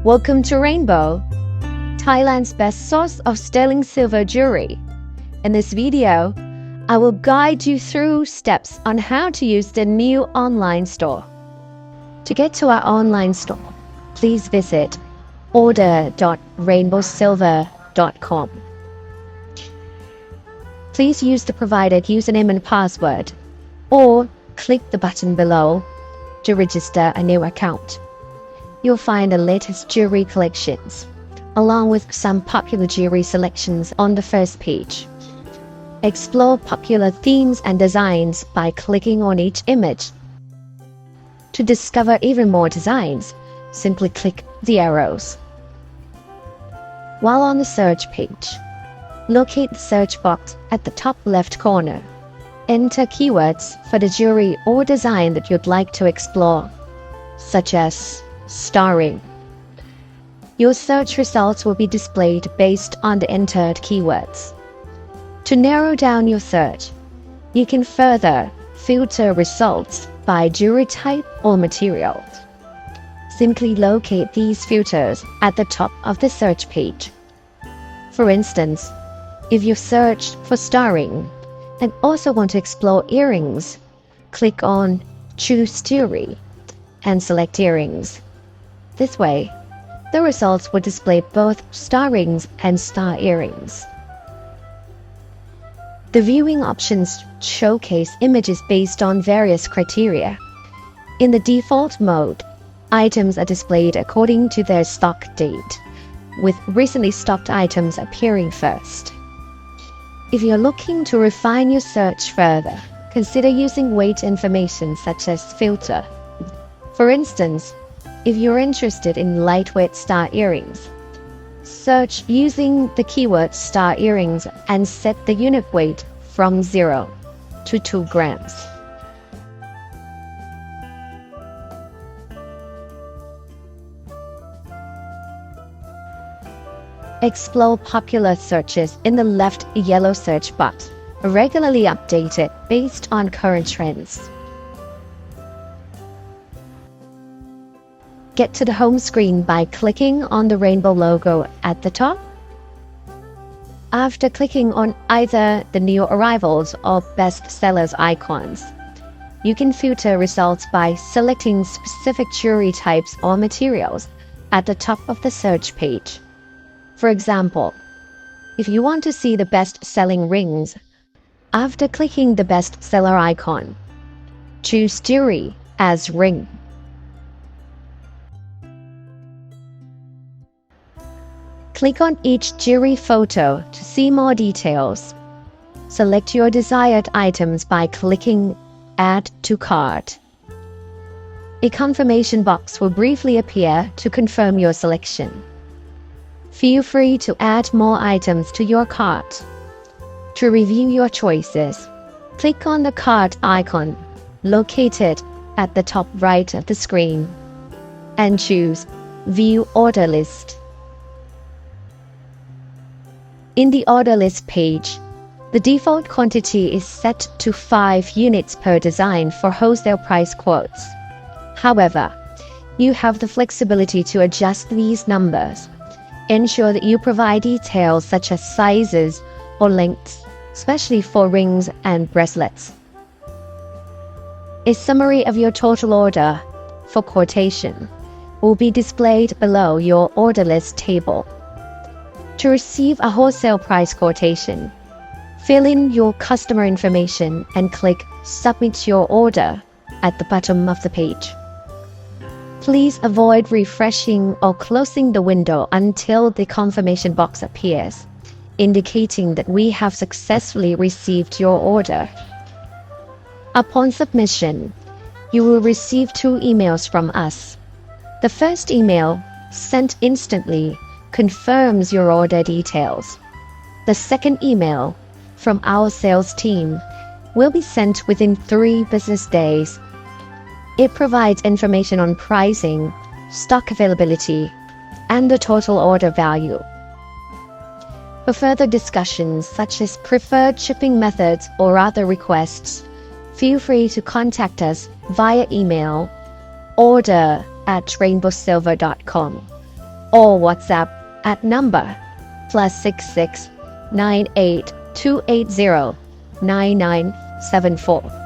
Welcome to Rainbow, Thailand's best source of sterling silver jewelry. In this video, I will guide you through steps on how to use the new online store. To get to our online store, please visit order.rainbowsilver.com. Please use the provided username and password, or click the button below to register a new account. You'll find the latest jewelry collections, along with some popular jewelry selections on the first page. Explore popular themes and designs by clicking on each image. To discover even more designs, simply click the arrows. While on the search page, locate the search box at the top left corner. Enter keywords for the jewelry or design that you'd like to explore, such as star ring. Your search results will be displayed based on the entered keywords. To narrow down your search, you can further filter results by jewelry type or material. Simply locate these filters at the top of the search page. For instance, if you searched for star ring and also want to explore earrings, click on Choose Jewelry and select earrings. This way, the results will display both star rings and star earrings. The viewing options showcase images based on various criteria. In the default mode, items are displayed according to their stock date, with recently stocked items appearing first. If you're looking to refine your search further, consider using weight information such as filter. For instance, if you're interested in lightweight star earrings, search using the keyword star earrings and set the unit weight from 0 to 2 grams. Explore popular searches in the left yellow search box, regularly updated based on current trends. Get to the home screen by clicking on the rainbow logo at the top. After clicking on either the new arrivals or best sellers icons, you can filter results by selecting specific jewelry types or materials at the top of the search page. For example, if you want to see the best-selling rings, after clicking the best seller icon, choose jewelry as ring. Click on each jewelry photo to see more details. Select your desired items by clicking Add to Cart. A confirmation box will briefly appear to confirm your selection. Feel free to add more items to your cart. To review your choices, click on the cart icon located at the top right of the screen and choose View Order List. In the order list page, the default quantity is set to 5 units per design for wholesale price quotes. However, you have the flexibility to adjust these numbers. Ensure that you provide details such as sizes or lengths, especially for rings and bracelets. A summary of your total order for quotation will be displayed below your order list table. To receive a wholesale price quotation, fill in your customer information and click Submit Your Order at the bottom of the page. Please avoid refreshing or closing the window until the confirmation box appears, indicating that we have successfully received your order. Upon submission, you will receive 2 emails from us. The first email, sent instantly, confirms your order details. The second email, from our sales team, will be sent within 3 business days. It provides information on pricing, stock availability, and the total order value. For further discussions such as preferred shipping methods or other requests, feel free to contact us via email order@rainbowsilver.com or WhatsApp at number +66 98 280 9974.